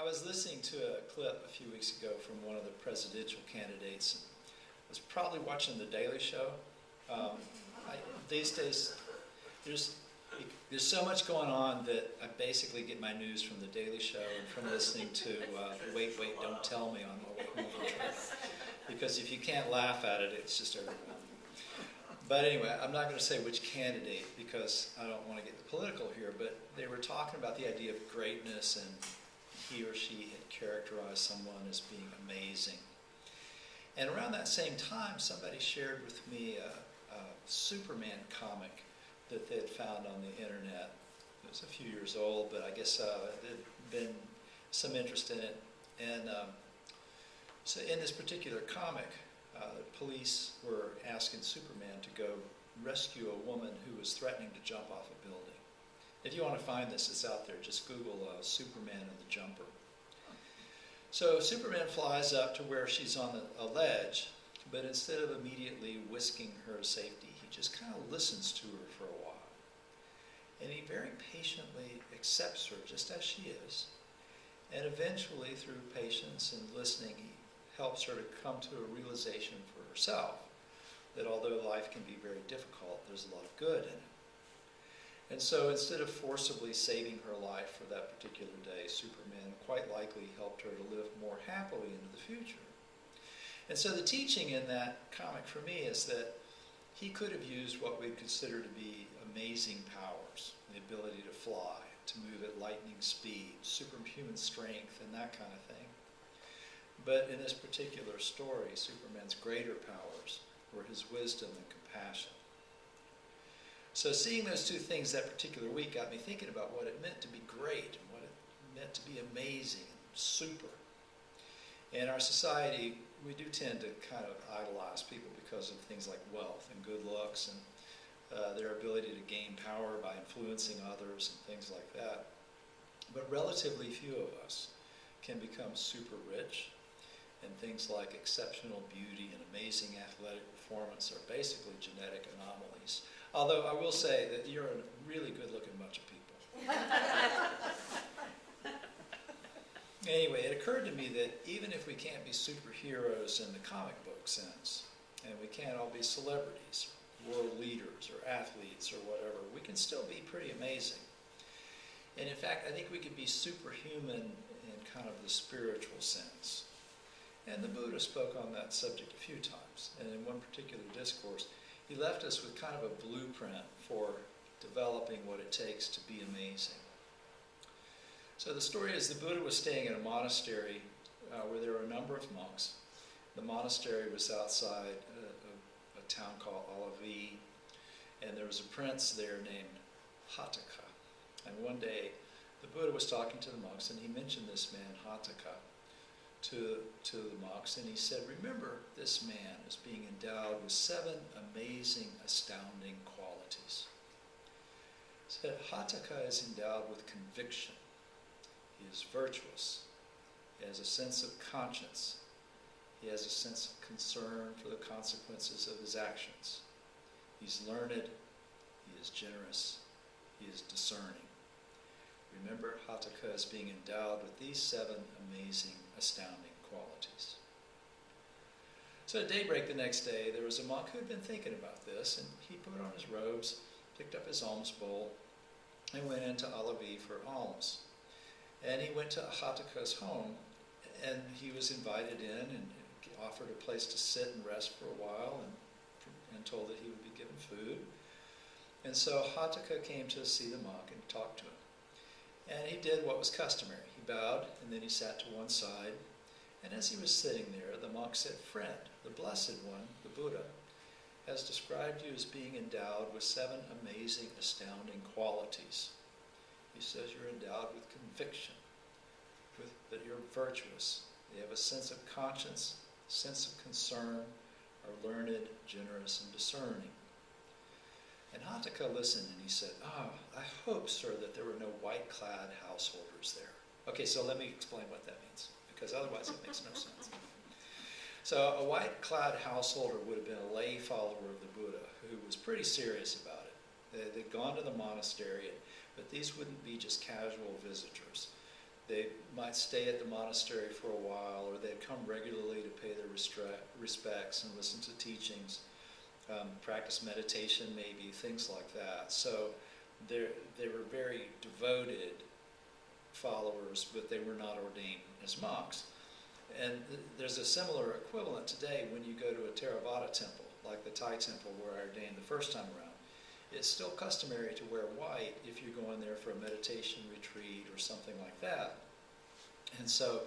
was listening to a clip a few weeks ago from one of the presidential candidates. I was probably watching The Daily Show. These days, there's so much going on that I basically get my news from The Daily Show and from listening to Wait, Wait, Don't Tell Me on my way home from church. Because if you can't laugh at it, it's just overwhelming. But anyway, I'm not going to say which candidate because I don't want to get political here, but they were talking about the idea of greatness, and he or she had characterized someone as being amazing. And around that same time, somebody shared with me a Superman comic that they had found on the internet. It was a few years old, but I guess there had been some interest in it. And so in this particular comic, the police were asking Superman to go rescue a woman who was threatening to jump off a building. If you want to find this, it's out there. Just Google Superman and the jumper. So Superman flies up to where she's on a ledge, but instead of immediately whisking her to safety, he just kind of listens to her for a while. And he very patiently accepts her just as she is. And eventually, through patience and listening, he helps her to come to a realization for herself that although life can be very difficult, there's a lot of good in it. And so instead of forcibly saving her life for that particular day, Superman quite likely helped her to live more happily into the future. And so the teaching in that comic for me is that he could have used what we consider to be amazing powers, the ability to fly, to move at lightning speed, superhuman strength, and that kind of thing. But in this particular story, Superman's greater powers were his wisdom and compassion. So seeing those two things that particular week got me thinking about what it meant to be great and what it meant to be amazing and super. In our society, we do tend to kind of idolize people because of things like wealth and good looks and their ability to gain power by influencing others and things like that. But relatively few of us can become super rich, and things like exceptional beauty and amazing athletic performance are basically genetic anomalies. Although I will say that you're a really good-looking bunch of people. Anyway, it occurred to me that even if we can't be superheroes in the comic book sense, and we can't all be celebrities, world leaders, or athletes, or whatever, we can still be pretty amazing. And in fact, I think we could be superhuman in kind of the spiritual sense. And the Buddha spoke on that subject a few times. And in one particular discourse, he left us with kind of a blueprint for developing what it takes to be amazing. So the story is the Buddha was staying in a monastery where there were a number of monks. The monastery was outside a town called Alavi, and there was a prince there named Palatka. And one day, the Buddha was talking to the monks, and he mentioned this man, Palatka, to the monks, and he said, remember, this man is being endowed with 7 amazing, astounding qualities. He said, Palatka is endowed with conviction. He is virtuous. He has a sense of conscience. He has a sense of concern for the consequences of his actions. He's learned. He is generous. He is discerning. Remember, Palatka is being endowed with these 7 amazing, astounding qualities. So at daybreak the next day, there was a monk who had been thinking about this, and he put on his robes, picked up his alms bowl, and went into Alavi for alms. And he went to Palatka's home, and he was invited in and offered a place to sit and rest for a while, and told that he would be given food. And so Palatka came to see the monk and talked to him. And he did what was customary. He bowed, and then he sat to one side. And as he was sitting there, the monk said, friend, the Blessed One, the Buddha, has described you as being endowed with 7 amazing, astounding qualities. He says you're endowed with conviction, that you're virtuous, you have a sense of conscience, sense of concern, are learned, generous, and discerning. And Palatka listened, and he said, I hope, sir, that there were no white-clad householders there. Okay, so let me explain what that means, because otherwise it makes no sense. So a white-clad householder would have been a lay follower of the Buddha who was pretty serious about it. They'd gone to the monastery, but these wouldn't be just casual visitors. They might stay at the monastery for a while, or they'd come regularly to pay their respects and listen to teachings, practice meditation maybe, things like that. So they were very devoted followers, but they were not ordained as monks. And there's a similar equivalent today when you go to a Theravada temple, like the Thai temple where I ordained the first time around. It's still customary to wear white if you're going there for a meditation retreat or something like that. And so,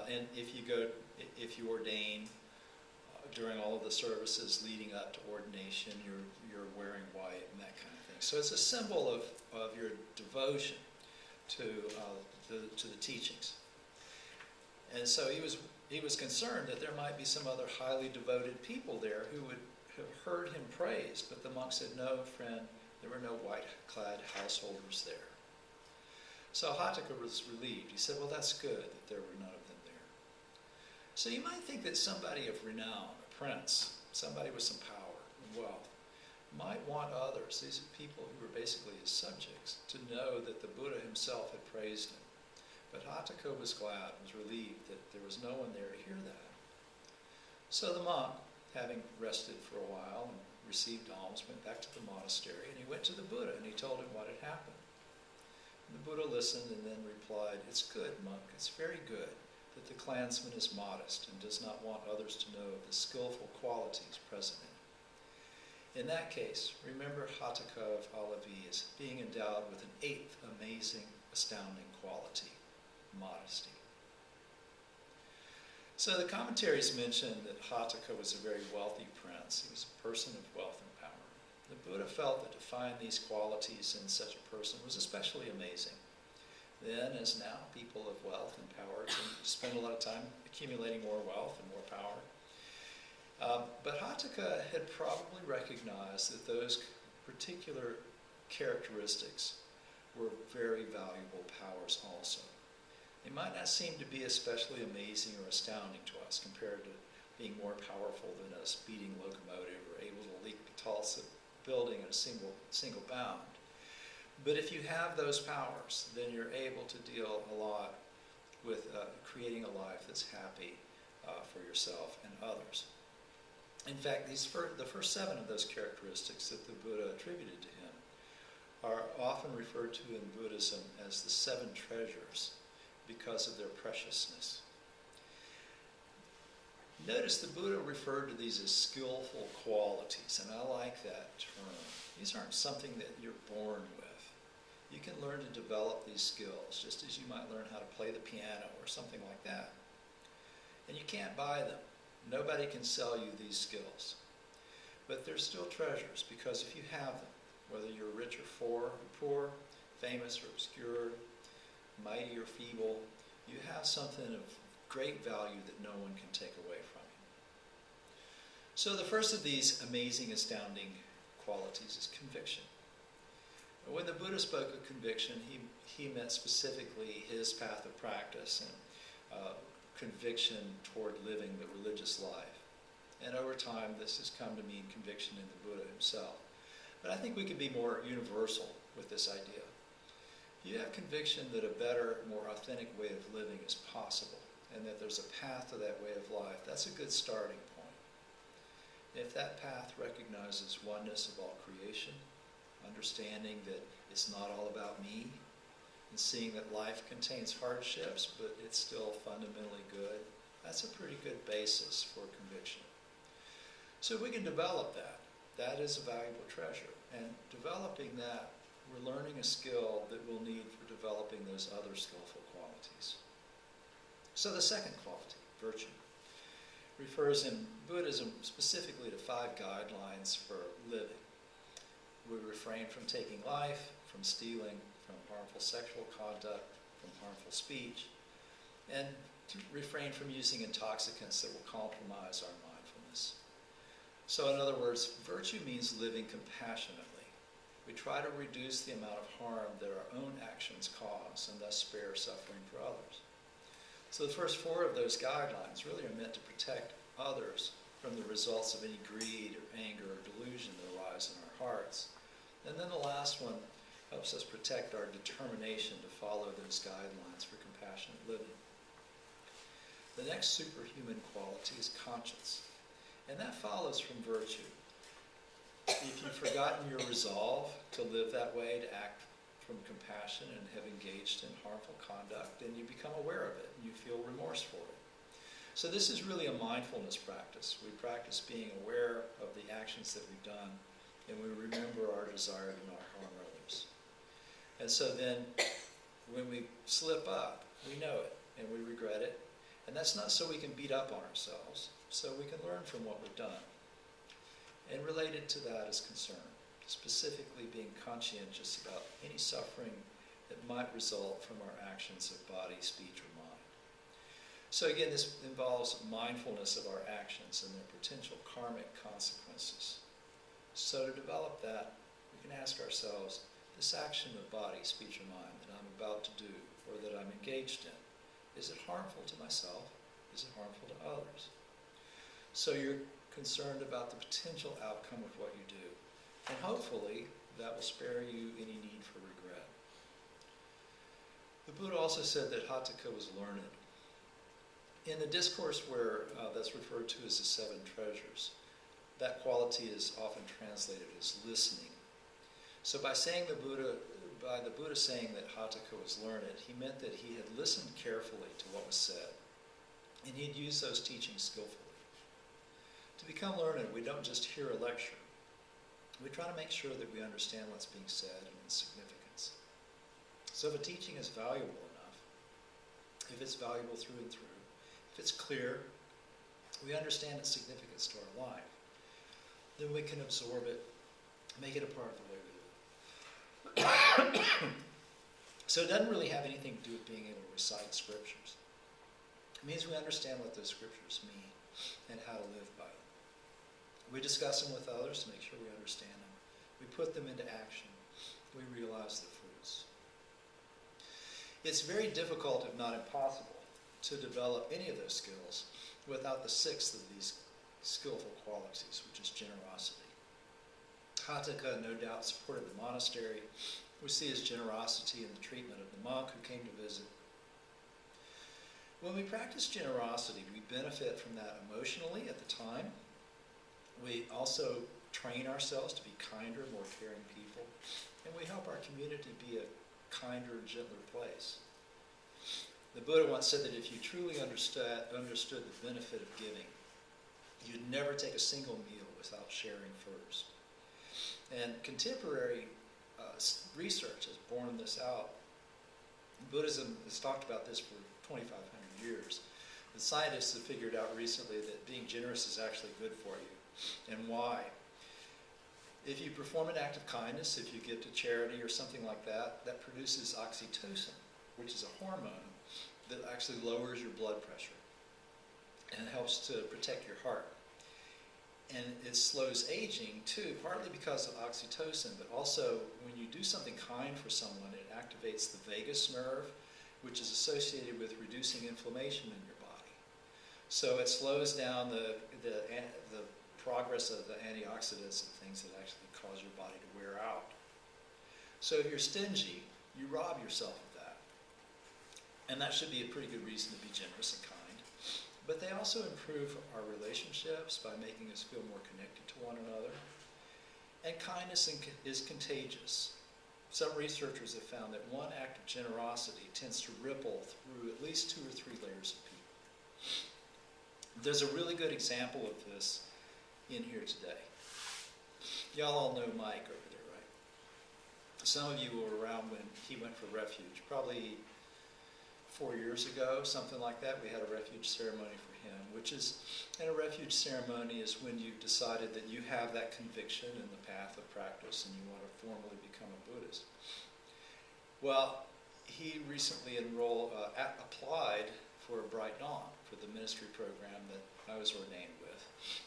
and if you ordain during all of the services leading up to ordination, you're wearing white and that kind of thing. So it's a symbol of your devotion to the teachings. And so he was concerned that there might be some other highly devoted people there who would have heard him praised, but the monk said, "No, friend, there were no white-clad householders there." So Hataka was relieved. He said, "Well, that's good that there were none of them there." So you might think that somebody of renown, a prince, somebody with some power and wealth, might want others, these are people who were basically his subjects, to know that the Buddha himself had praised him. But Hataka was glad, was relieved that there was no one there to hear that. So the monk, having rested for a while and received alms, went back to the monastery, and he went to the Buddha and he told him what had happened. And the Buddha listened and then replied, "It's good, monk, it's very good that the clansman is modest and does not want others to know of the skillful qualities present in him. In that case, remember Hataka of Alavi as being endowed with an eighth amazing, astounding quality, modesty." So the commentaries mention that Hataka was a very wealthy prince. He was a person of wealth and power. The Buddha felt that to find these qualities in such a person was especially amazing. Then, as now, people of wealth and power can spend a lot of time accumulating more wealth and more power. But Hataka had probably recognized that those particular characteristics were very valuable powers also. They might not seem to be especially amazing or astounding to us compared to being more powerful than a speeding locomotive or able to leap a tall building in a single bound. But if you have those powers, then you're able to deal a lot with creating a life that's happy for yourself and others. In fact, the first 7 of those characteristics that the Buddha attributed to him are often referred to in Buddhism as the 7 treasures because of their preciousness. Notice the Buddha referred to these as skillful qualities, and I like that term. These aren't something that you're born with. You can learn to develop these skills, just as you might learn how to play the piano or something like that. And you can't buy them. Nobody can sell you these skills. But they're still treasures, because if you have them, whether you're rich or poor, famous or obscure, mighty or feeble, you have something of great value that no one can take away from you. So the first of these amazing, astounding qualities is conviction. When the Buddha spoke of conviction, he meant specifically his path of practice and conviction toward living the religious life. And over time, this has come to mean conviction in the Buddha himself. But I think we could be more universal with this idea. If you have conviction that a better, more authentic way of living is possible, and that there's a path to that way of life, that's a good starting point. If that path recognizes oneness of all creation, understanding that it's not all about me, and seeing that life contains hardships, but it's still fundamentally good, that's a pretty good basis for conviction. So we can develop that. That is a valuable treasure. And developing that, we're learning a skill that we'll need for developing those other skillful qualities. So the second quality, virtue, refers in Buddhism specifically to 5 guidelines for living. We refrain from taking life, from stealing, from harmful sexual conduct, from harmful speech, and to refrain from using intoxicants that will compromise our mindfulness. So in other words, virtue means living compassionately. We try to reduce the amount of harm that our own actions cause and thus spare suffering for others. So the first 4 of those guidelines really are meant to protect others from the results of any greed or anger or delusion that arise in our hearts. And then the last one helps us protect our determination to follow those guidelines for compassion next superhuman quality is conscience, and that follows from virtue. If you've forgotten your resolve to live that way, to act from compassion and have engaged in harmful conduct, then you become aware of it and you feel remorse for it. So this is really a mindfulness practice. We practice being aware of the actions that we've done, and we remember our desire to not harm others. And so then when we slip up, we know it and we regret it. And that's not so we can beat up on ourselves, so we can learn from what we've done. And related to that is concern, specifically being conscientious about any suffering that might result from our actions of body, speech, or mind. So again, this involves mindfulness of our actions and their potential karmic consequences. So to develop that, we can ask ourselves, this action of body, speech, or mind that I'm about to do or that I'm engaged in, is it harmful to myself? Is it harmful to others? So you're concerned about the potential outcome of what you do. And hopefully, that will spare you any need for regret. The Buddha also said that Hataka was learned. In the discourse where that's referred to as the seven treasures, that quality is often translated as listening. So by the Buddha saying that Hataka was learned, he meant that he had listened carefully to what was said, and he'd used those teachings skillfully. To become learned, we don't just hear a lecture. We try to make sure that we understand what's being said and its significance. So if a teaching is valuable enough, if it's valuable through and through, if it's clear, we understand its significance to our life, then we can absorb it, make it a part of the way we live. So it doesn't really have anything to do with being able to recite scriptures. It means we understand what those scriptures mean and how to live by them. We discuss them with others to make sure we understand them. We put them into action. We realize the fruits. It's very difficult, if not impossible, to develop any of those skills without the sixth of these skillful qualities, which is generosity. Hataka no doubt supported the monastery. We see his generosity in the treatment of the monk who came to visit. When we practice generosity, we benefit from that emotionally at the time. We also train ourselves to be kinder, more caring people, and we help our community be a kinder, gentler place. The Buddha once said that if you truly understood the benefit of giving, you'd never take a single meal without sharing first. And contemporary research has borne this out. Buddhism has talked about this for 2,500 years. The scientists have figured out recently that being generous is actually good for you. And why? If you perform an act of kindness, if you give to charity or something like that, that produces oxytocin, which is a hormone that actually lowers your blood pressure and helps to protect your heart. And it slows aging too, partly because of oxytocin, but also when you do something kind for someone, it activates the vagus nerve, which is associated with reducing inflammation in your body. So it slows down the progress of the antioxidants and things that actually cause your body to wear out. So if you're stingy, you rob yourself of that. And that should be a pretty good reason to be generous and kind. But they also improve our relationships by making us feel more connected to one another. And kindness is contagious. Some researchers have found that one act of generosity tends to ripple through at least 2 or 3 layers of people. There's a really good example of this in here today. Y'all all know Mike over there, right? Some of you were around when he went for refuge, probably 4 years ago, something like that. We had a refuge ceremony for him, and a refuge ceremony is when you've decided that you have that conviction in the path of practice and you want to formally become a Buddhist. Well, he recently applied for a Bright Dawn, for the ministry program that I was ordained with.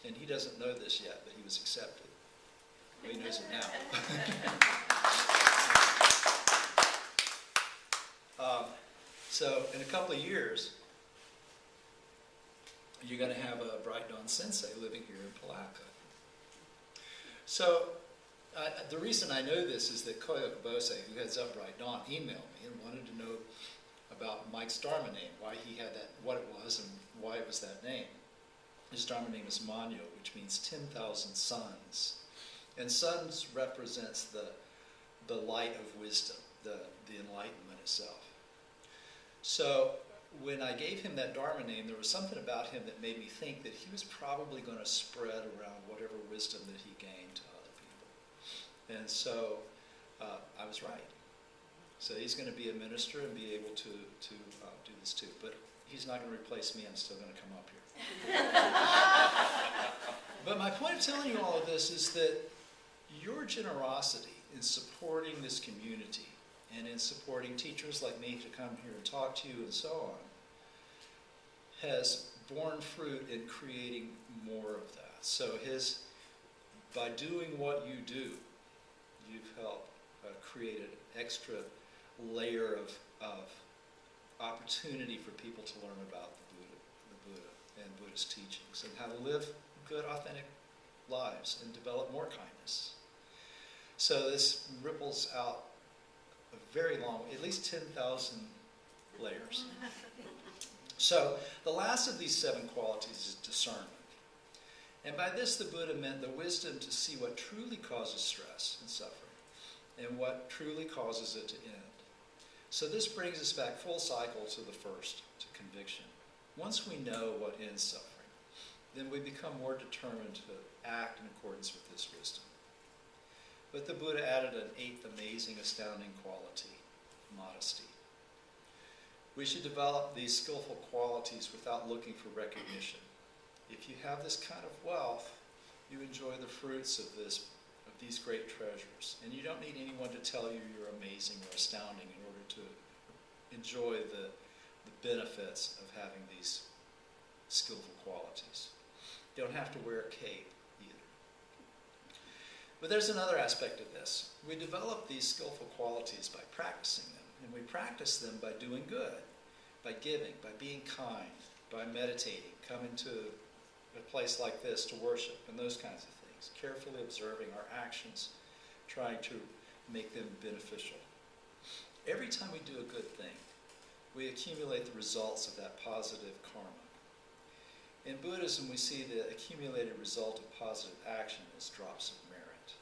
And he doesn't know this yet, but he was accepted. Well, he knows it now. So in a couple of years, you're going to have a Bright Dawn Sensei living here in Palatka. So the reason I know this is that Koyo Kabose, who heads up Bright Dawn, emailed me and wanted to know about Mike's Dharma name, why he had that, what it was, and why it was that name. His Dharma name is Manyo, which means 10,000 suns. And suns represents the light of wisdom, the enlightenment itself. So when I gave him that Dharma name, there was something about him that made me think that he was probably going to spread around whatever wisdom that he gained to other people. And so I was right. So he's going to be a minister and be able to do this too. But he's not going to replace me. I'm still going to come up here. But my point of telling you all of this is that your generosity in supporting this community and in supporting teachers like me to come here and talk to you and so on has borne fruit in creating more of that. So by doing what you do, you've helped create an extra layer of opportunity for people to learn about the Buddha and Buddhist teachings and how to live good, authentic lives and develop more kindness. So this ripples out a very long, at least 10,000 layers. So the last of these 7 qualities is discernment. And by this the Buddha meant the wisdom to see what truly causes stress and suffering and what truly causes it to end. So this brings us back full cycle to the first, to conviction. Once we know what ends suffering, then we become more determined to act in accordance with this wisdom. But the Buddha added an 8th amazing, astounding quality, modesty. We should develop these skillful qualities without looking for recognition. If you have this kind of wealth, you enjoy the fruits of these great treasures. And you don't need anyone to tell you you're amazing or astounding in order to enjoy the benefits of having these skillful qualities. You don't have to wear a cape either. But there's another aspect of this. We develop these skillful qualities by practicing them. And we practice them by doing good, by giving, by being kind, by meditating, coming to a place like this to worship, and those kinds of things. Carefully observing our actions, trying to make them beneficial. Every time we do a good thing, we accumulate the results of that positive karma. In Buddhism, we see the accumulated result of positive action as drops of merit.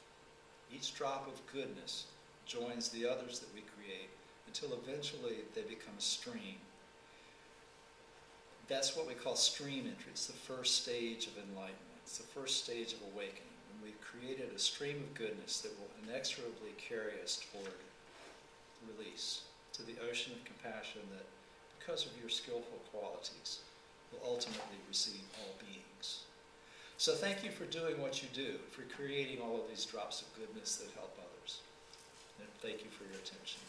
Each drop of goodness joins the others that we create until eventually they become a stream. That's what we call stream entry. It's the first stage of enlightenment. It's the first stage of awakening. And we've created a stream of goodness that will inexorably carry us toward release, to the ocean of compassion that, because of your skillful qualities, will ultimately receive all beings. So thank you for doing what you do, for creating all of these drops of goodness that help others. And thank you for your attention.